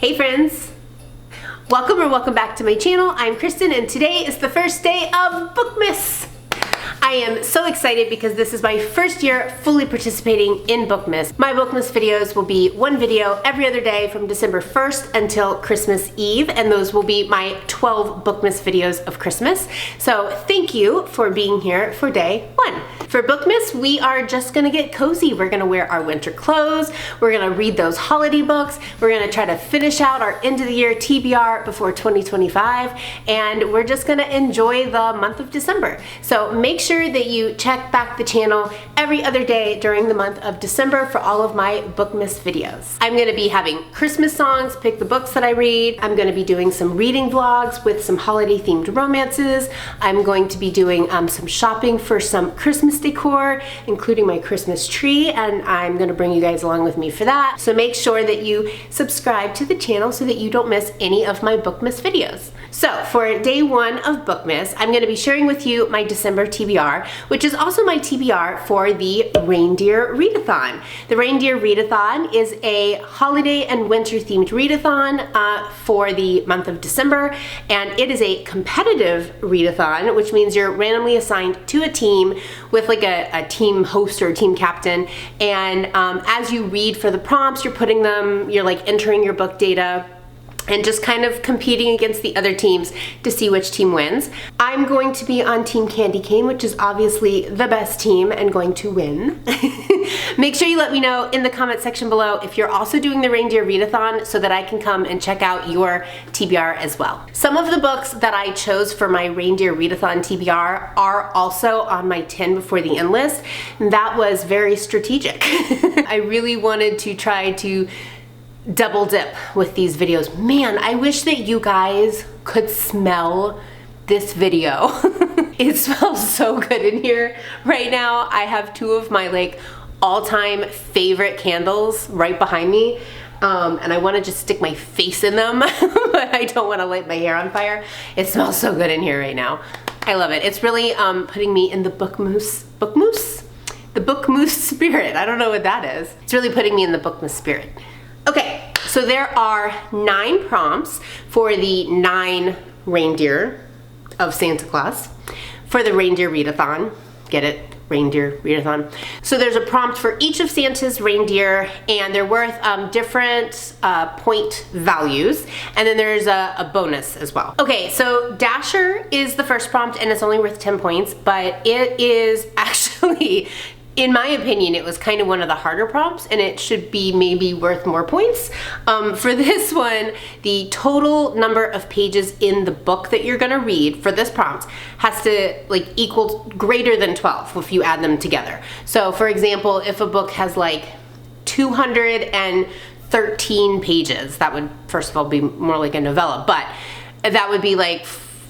Hey friends! Welcome back to my channel. I'm Kristen and today is the first day of Bookmas. I am so excited because this is my first year fully participating in Bookmas. My Bookmas videos will be one video every other day from December 1st until Christmas Eve, and those will be my 12 Bookmas videos of Christmas. So thank you for being here for day one. For Bookmas, we are just gonna get cozy. We're gonna wear our winter clothes. We're gonna read those holiday books. We're gonna try to finish out our end of the year TBR before 2025, and we're just gonna enjoy the month of December. So make sure that you check back the channel every other day during the month of December for all of my Bookmas videos. I'm gonna be having Christmas songs, pick the books that I read. I'm gonna be doing some reading vlogs with some holiday themed romances. I'm going to be doing some shopping for some Christmas decor, including my Christmas tree, and I'm gonna bring you guys along with me for that. So make sure that you subscribe to the channel so that you don't miss any of my Bookmas videos. So for day one of Bookmas, I'm gonna be sharing with you my December TBR, which is also my TBR for the Reindeer Readathon. The Reindeer Readathon is a holiday and winter themed readathon for the month of December, and it is a competitive readathon, which means you're randomly assigned to a team with like a team host or a team captain, and as you read for the prompts, you're like entering your book data and just kind of competing against the other teams to see which team wins. I'm going to be on Team Candy Cane, which is obviously the best team and going to win. Make sure you let me know in the comment section below if you're also doing the Reindeer Readathon so that I can come and check out your TBR as well. Some of the books that I chose for my Reindeer Readathon TBR are also on my 10 before the end list. That was very strategic. I really wanted to try to double dip with these videos. Man, I wish that you guys could smell this video. It smells so good in here right now. I have two of my like all-time favorite candles right behind me, and I want to just stick my face in them, but I don't want to light my hair on fire. It smells so good in here right now. I love it. It's really putting me in the Bookmas spirit. I don't know what that is. It's really putting me in the Bookmas spirit. Okay, so there are 9 prompts for the 9 reindeer of Santa Claus for the Reindeer Readathon. Get it? Reindeer Readathon. So there's a prompt for each of Santa's reindeer, and they're worth different point values, and then there's a bonus as well. Okay, so Dasher is the first prompt, and it's only worth 10 points, but it is actually, in my opinion, it was kind of one of the harder prompts, and it should be maybe worth more points. For this one, the total number of pages in the book that you're gonna read for this prompt has to like equal greater than 12 if you add them together. So for example, if a book has like 213 pages, that would first of all be more like a novella, but that would be like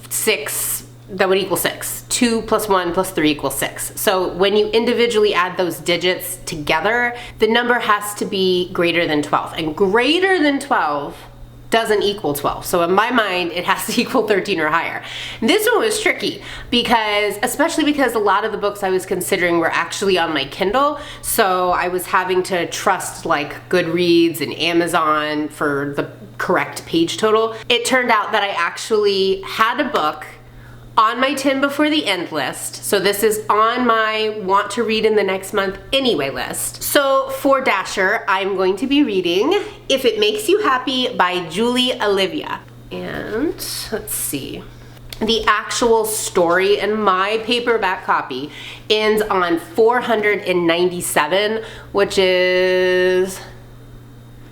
6, that would equal 6. 2 plus 1 plus 3 equals 6. So when you individually add those digits together, the number has to be greater than 12. And greater than 12 doesn't equal 12. So in my mind, it has to equal 13 or higher. And this one was tricky because, especially because a lot of the books I was considering were actually on my Kindle. So I was having to trust like Goodreads and Amazon for the correct page total. It turned out that I actually had a book on my 10 before the end list. So this is on my want to read in the next month anyway list. So for Dasher, I'm going to be reading If It Makes You Happy by Julie Olivia. And let's see. The actual story in my paperback copy ends on 497, which is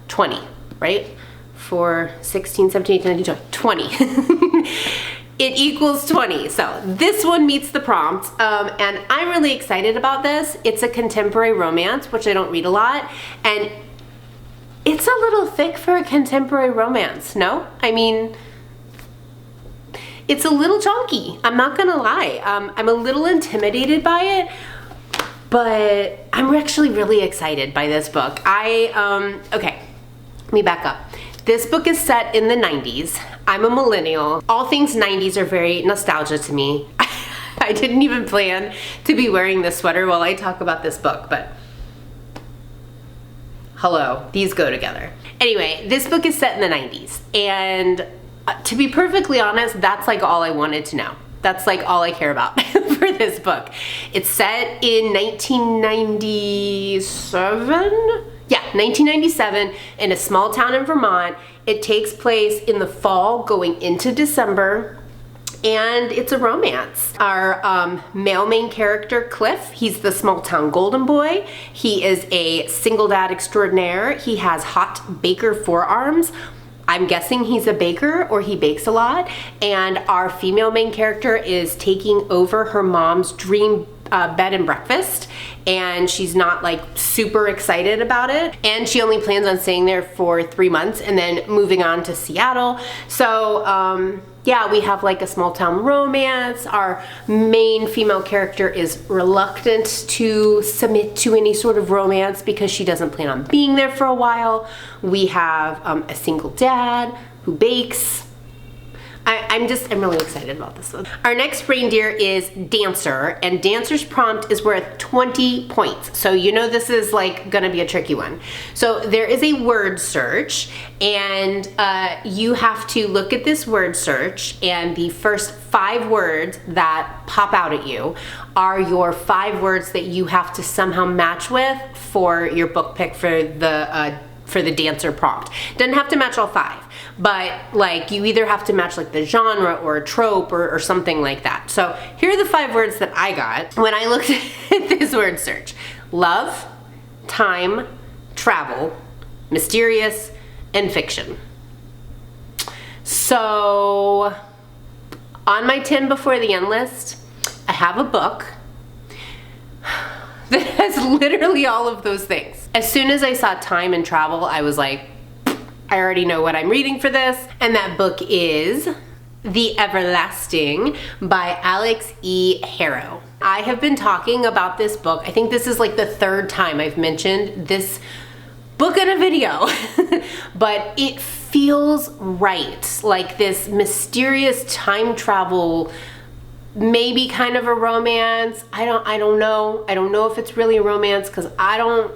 20, right? For 16, 17, 18, 19, 20. It equals 20. So this one meets the prompt, and I'm really excited about this. It's a contemporary romance, which I don't read a lot, and it's a little thick for a contemporary romance, no? I mean, it's a little chunky, I'm not gonna lie. I'm a little intimidated by it, but I'm actually really excited by this book. Okay, let me back up. This book is set in the 90s. I'm a millennial. All things 90s are very nostalgia to me. I didn't even plan to be wearing this sweater while I talk about this book, but Hello, these go together. Anyway, this book is set in the 90s, and to be perfectly honest, that's like all I wanted to know. That's like all I care about for this book. It's set in 1997? Yeah, 1997 in a small town in Vermont. It takes place in the fall going into December, and it's a romance. Our male main character, Cliff, he's the small town golden boy. He is a single dad extraordinaire. He has hot baker forearms. I'm guessing he's a baker or he bakes a lot. And our female main character is taking over her mom's dream bed and breakfast, and she's not like super excited about it, and she only plans on staying there for 3 months and then moving on to Seattle. So yeah, we have like a small town romance. Our main female character is reluctant to submit to any sort of romance because she doesn't plan on being there for a while. We have a single dad who bakes. I'm really excited about this one. Our next reindeer is Dancer, and Dancer's prompt is worth 20 points. So you know this is like gonna be a tricky one. So there is a word search, and you have to look at this word search, and the first 5 words that pop out at you are your 5 words that you have to somehow match with for your book pick for the Dancer prompt. Doesn't have to match all 5. But like you either have to match like the genre or a trope or something like that. So here are the 5 words that I got when I looked at this word search. Love, time, travel, mysterious, and fiction. So on my 10 before the end list, I have a book that has literally all of those things. As soon as I saw time and travel, I was like, I already know what I'm reading for this, and that book is The Everlasting by Alex E. Harrow. I have been talking about this book. I think this is like the 3rd time I've mentioned this book in a video, but it feels right. Like this mysterious time travel, maybe kind of a romance. I don't know. I don't know if it's really a romance because I'm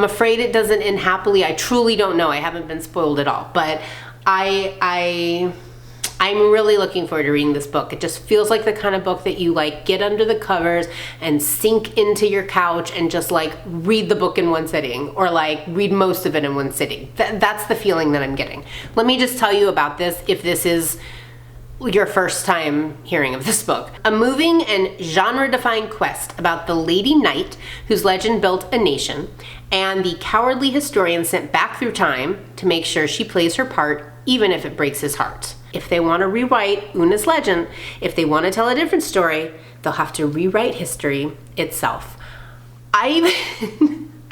afraid it doesn't end happily. I truly don't know. I haven't been spoiled at all, but I'm really looking forward to reading this book. It just feels like the kind of book that you like get under the covers and sink into your couch and just like read the book in one sitting, or like read most of it in one sitting. That's the feeling that I'm getting. Let me just tell you about this if this is your first time hearing of this book. A moving and genre-defying quest about the Lady Knight whose legend built a nation, and the cowardly historian sent back through time to make sure she plays her part even if it breaks his heart. If they want to rewrite Una's legend, if they want to tell a different story, they'll have to rewrite history itself. I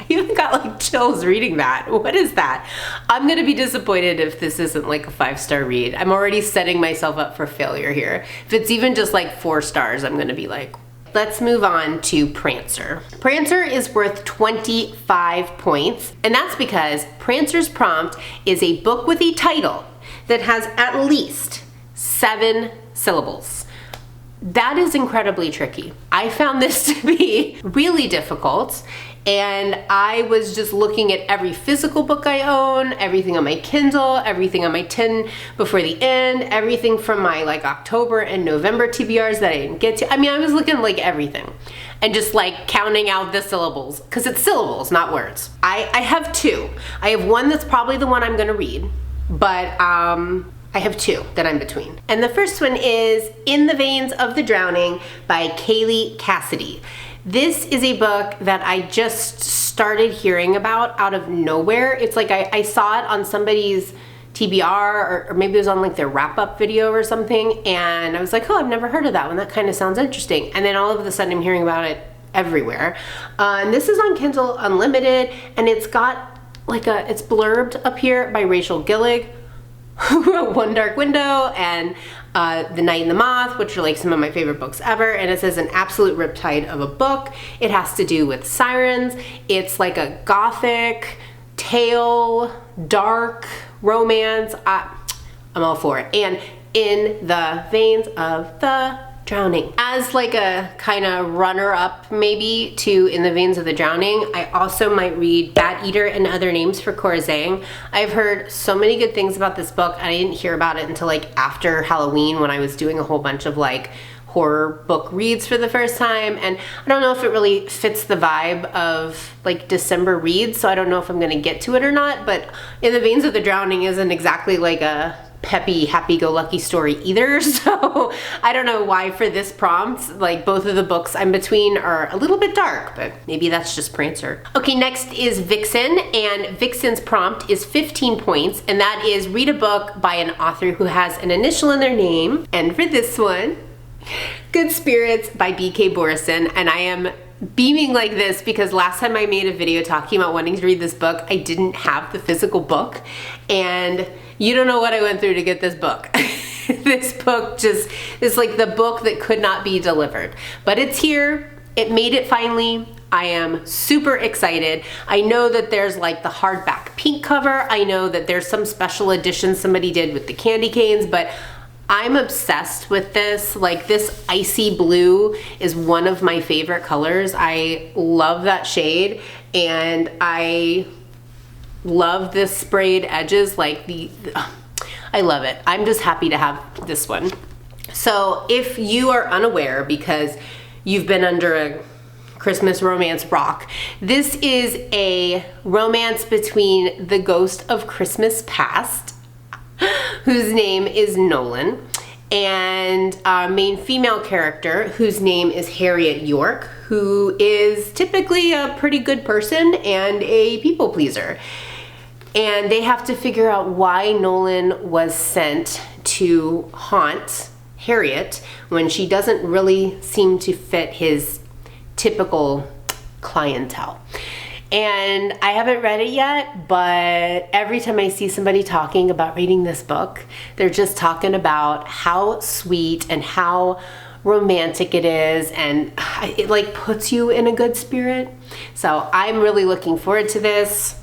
even got like chills reading that. What is that? I'm gonna be disappointed if this isn't like a 5-star read. I'm already setting myself up for failure here. If it's even just like 4 stars, I'm gonna be like, let's move on to Prancer. Prancer is worth 25 points, and that's because Prancer's prompt is a book with a title that has at least 7 syllables. That is incredibly tricky. I found this to be really difficult, and I was just looking at every physical book I own, everything on my Kindle, everything on my 10 before the end, everything from my like October and November TBRs that I didn't get to. I mean, I was looking at like everything and just like counting out the syllables, because it's syllables, not words. I have 2. I have one that's probably the one I'm gonna read, but I have 2 that I'm between. And the first one is In the Veins of the Drowning by Kaylee Cassidy. This is a book that I just started hearing about out of nowhere. It's like I saw it on somebody's TBR, or maybe it was on like their wrap-up video or something, and I was like, oh, I've never heard of that one. That kind of sounds interesting. And then all of a sudden I'm hearing about it everywhere. And this is on Kindle Unlimited, and it's got like it's blurbed up here by Rachel Gillig, who wrote One Dark Window and The Night and the Moth, which are like some of my favorite books ever. And it says an absolute riptide of a book. It has to do with sirens. It's like a gothic tale, dark romance. I'm all for it. And In the Veins of the Drowning. As like a kind of runner-up maybe to In the Veins of the Drowning, I also might read Bat Eater and Other Names for Cora Zhang. I've heard so many good things about this book, and I didn't hear about it until like after Halloween when I was doing a whole bunch of like horror book reads for the first time, and I don't know if it really fits the vibe of like December reads, so I don't know if I'm gonna get to it or not. But In the Veins of the Drowning isn't exactly like a peppy, happy-go-lucky story either, so I don't know why for this prompt, like both of the books I'm between are a little bit dark, but maybe that's just Prancer. Okay, next is Vixen, and Vixen's prompt is 15 points, and that is read a book by an author who has an initial in their name, and for this one, Good Spirits by B.K. Borison, and I am beaming like this because last time I made a video talking about wanting to read this book, I didn't have the physical book, and you don't know what I went through to get this book. This book just is like the book that could not be delivered, but it's here. It made it finally. I am super excited. I know that there's like the hardback pink cover. I know that there's some special edition somebody did with the candy canes, but I'm obsessed with this. Like, this icy blue is one of my favorite colors. I love that shade, and I love this sprayed edges. Like I love it. I'm just happy to have this one. So if you are unaware because you've been under a Christmas romance rock, this is a romance between the ghost of Christmas past, whose name is Nolan, and our main female character, whose name is Harriet York, who is typically a pretty good person and a people pleaser. And they have to figure out why Nolan was sent to haunt Harriet when she doesn't really seem to fit his typical clientele. And I haven't read it yet, but every time I see somebody talking about reading this book, they're just talking about how sweet and how romantic it is, and it like puts you in a good spirit. So I'm really looking forward to this.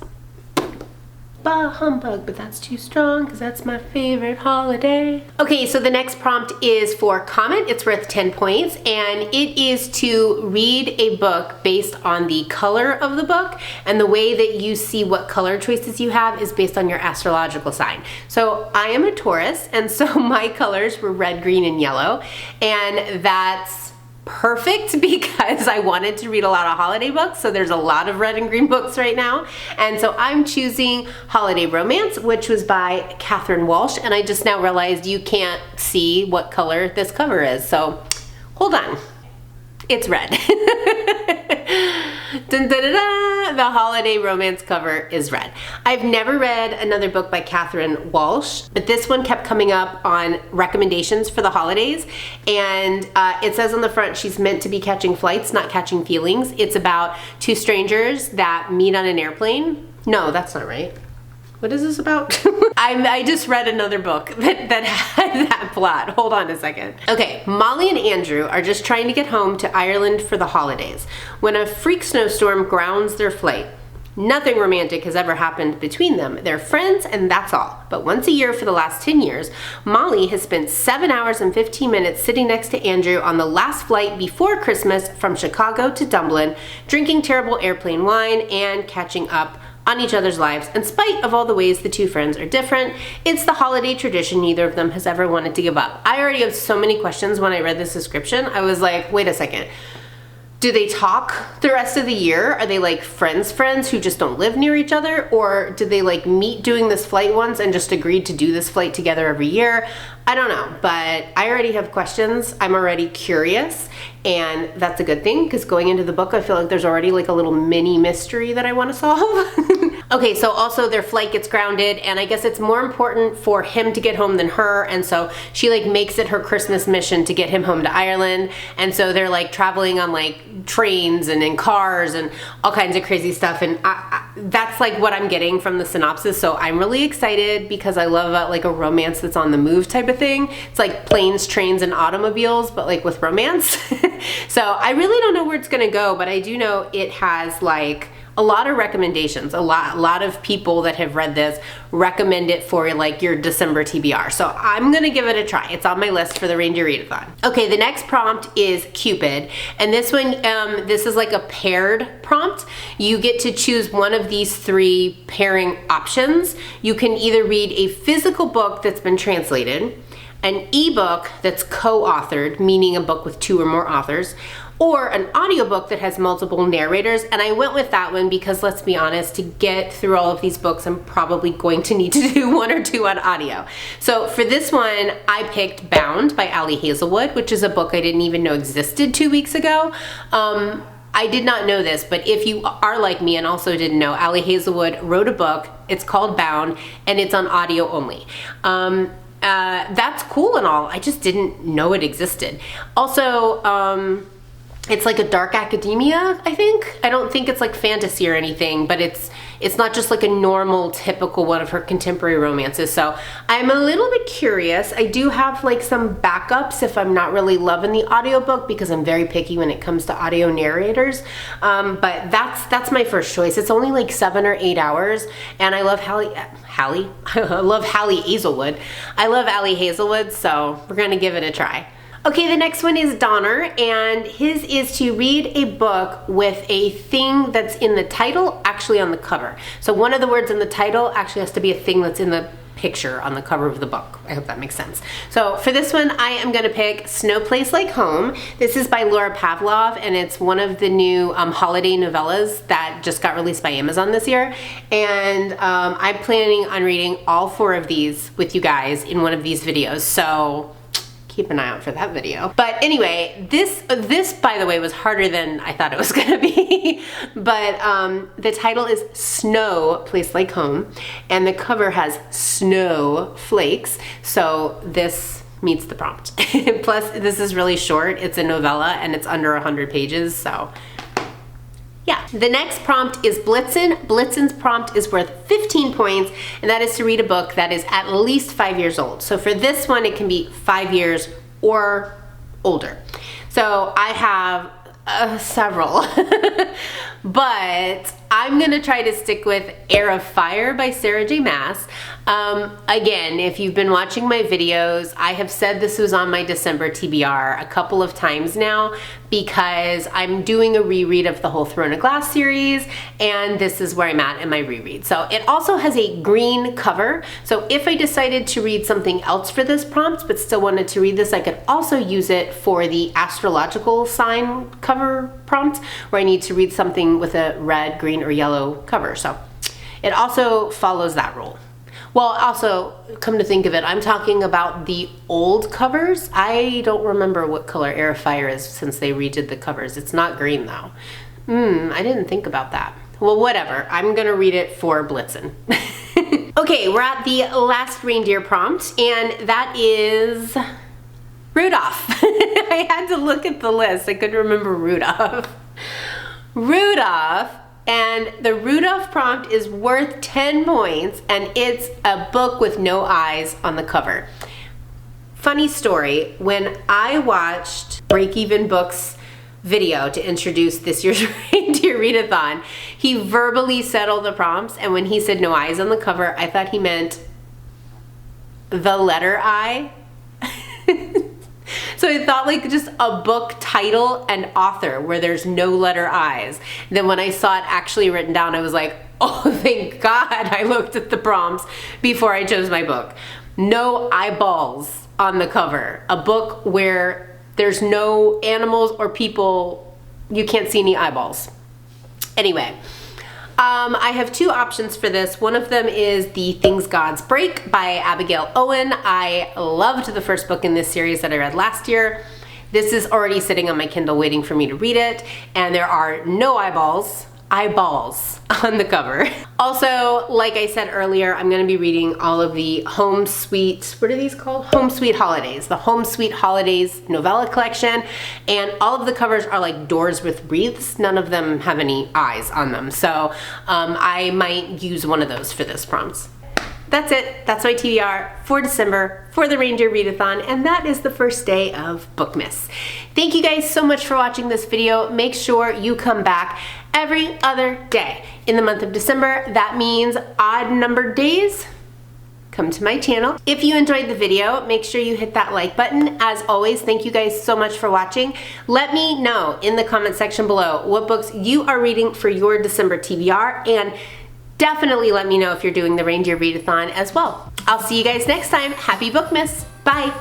Bah humbug, but that's too strong because that's my favorite holiday. Okay, so the next prompt is for comment. It's worth 10 points, and it is to read a book based on the color of the book, and the way that you see what color choices you have is based on your astrological sign. So I am a Taurus, and so my colors were red, green, and yellow, and that's perfect because I wanted to read a lot of holiday books, so there's a lot of red and green books right now, and so I'm choosing Holiday Romance, which was by Catherine Walsh, and I just now realized you can't see what color this cover is, so hold on. It's red. Dun, dun, dun, dun. The Holiday Romance cover is red. I've never read another book by Catherine Walsh, but this one kept coming up on recommendations for the holidays, and it says on the front she's meant to be catching flights, not catching feelings. It's about two strangers that meet on an airplane. No, that's not right. What is this about? I just read another book that had that plot. Hold on a second. Okay, Molly and Andrew are just trying to get home to Ireland for the holidays when a freak snowstorm grounds their flight. Nothing romantic has ever happened between them. They're friends and that's all. But once a year for the last 10 years, Molly has spent 7 hours and 15 minutes sitting next to Andrew on the last flight before Christmas from Chicago to Dublin, drinking terrible airplane wine and catching up on each other's lives. In spite of all the ways the two friends are different, it's the holiday tradition neither of them has ever wanted to give up. I already have so many questions when I read this description. I was like, wait a second. Do they talk the rest of the year? Are they like friends who just don't live near each other? Or did they like meet doing this flight once and just agreed to do this flight together every year? I don't know, but I already have questions. I'm already curious, and that's a good thing because going into the book, I feel like there's already like a little mini mystery that I want to solve. Okay, so also their flight gets grounded, and I guess it's more important for him to get home than her, and so she like makes it her Christmas mission to get him home to Ireland, and so they're like traveling on like trains and in cars and all kinds of crazy stuff, and that's like what I'm getting from the synopsis, so I'm really excited because I love like a romance that's on the move type of thing. It's like planes, trains, and automobiles, but like with romance. So I really don't know where it's gonna go, but I do know it has like a lot of recommendations. A lot of people that have read this recommend it for like your December TBR. So I'm gonna give it a try. It's on my list for the Reindeer Readathon. Okay, the next prompt is Cupid. And this one, this is like a paired prompt. You get to choose one of these 3 pairing options. You can either read a physical book that's been translated, an ebook that's co-authored, meaning a book with 2 or more authors, or an audiobook that has multiple narrators. And I went with that one because, let's be honest, to get through all of these books, I'm probably going to need to do 1 or 2 on audio. So for this one, I picked Bound by Ali Hazelwood, which is a book I didn't even know existed 2 weeks ago. I did not know this, but if you are like me and also didn't know, Ali Hazelwood wrote a book. It's called Bound, and it's on audio only. That's cool and all. I just didn't know it existed. Also, it's like a dark academia, I think. I don't think it's like fantasy or anything, but it's not just like a normal, typical one of her contemporary romances. So I'm a little bit curious. I do have like some backups if I'm not really loving the audiobook, because I'm very picky when it comes to audio narrators. But that's my first choice. It's only like 7 or 8 hours, and I love I love Hallie Hazelwood. I love Ali Hazelwood, so we're gonna give it a try. Okay, the next one is Donner, and his is to read a book with a thing that's in the title actually on the cover. So one of the words in the title actually has to be a thing that's in the picture on the cover of the book. I hope that makes sense. So for this one, I am gonna pick Snow Place Like Home. This is by Laura Pavlov, and it's one of the new holiday novellas that just got released by Amazon this year. And I'm planning on reading all 4 of these with you guys in one of these videos. So keep an eye out for that video. But anyway, this by the way was harder than I thought it was gonna be. But the title is Snow Place Like Home, and the cover has snow flakes. So this meets the prompt. Plus, this is really short. It's a novella and it's under 100 pages, so yeah. The next prompt is Blitzen. Blitzen's prompt is worth 15 points, and that is to read a book that is at least 5 years old. So for this one, it can be 5 years or older. So I have several, but I'm gonna try to stick with Heir of Fire by Sarah J. Maas. Again, if you've been watching my videos, I have said this was on my December TBR a couple of times now, because I'm doing a reread of the whole Throne of Glass series, and this is where I'm at in my reread. So it also has a green cover, so if I decided to read something else for this prompt but still wanted to read this, I could also use it for the astrological sign cover prompt, where I need to read something with a red, green, or yellow cover. So it also follows that rule. Well, also, come to think of it, I'm talking about the old covers. I don't remember what color Heir of Fire is since they redid the covers. It's not green though. I didn't think about that. Well, whatever. I'm gonna read it for Blitzen. Okay, we're at the last reindeer prompt, and that is Rudolph. I had to look at the list. I couldn't remember Rudolph. Rudolph. And the Rudolph prompt is worth 10 points, and it's a book with no eyes on the cover. Funny story, when I watched Break Even Books video to introduce this year's Reindeer Readathon, he verbally said all the prompts, and when he said no eyes on the cover, I thought he meant the letter I. So I thought like just a book title and author where there's no letter I's. Then when I saw it actually written down, I was like, oh, thank God I looked at the prompts before I chose my book. No eyeballs on the cover. A book where there's no animals or people, you can't see any eyeballs. Anyway. I have 2 options for this. One of them is The Things Gods Break by Abigail Owen. I loved the first book in this series that I read last year. This is already sitting on my Kindle waiting for me to read it, and there are no eyeballs on the cover. Also, like I said earlier, I'm gonna be reading all of the Home Sweet, what are these called? Home Sweet Holidays, the Home Sweet Holidays novella collection, and all of the covers are like doors with wreaths. None of them have any eyes on them, so I might use one of those for this prompt. That's it. That's my TBR for December for the Reindeer Readathon, and that is the first day of Bookmas. Thank you guys so much for watching this video. Make sure you come back every other day in the month of December. That means odd numbered days. Come to my channel. If you enjoyed the video, make sure you hit that like button. As always, thank you guys so much for watching. Let me know in the comment section below what books you are reading for your December TBR, and definitely let me know if you're doing the Reindeer Readathon as well. I'll see you guys next time. Happy Bookmas. Bye.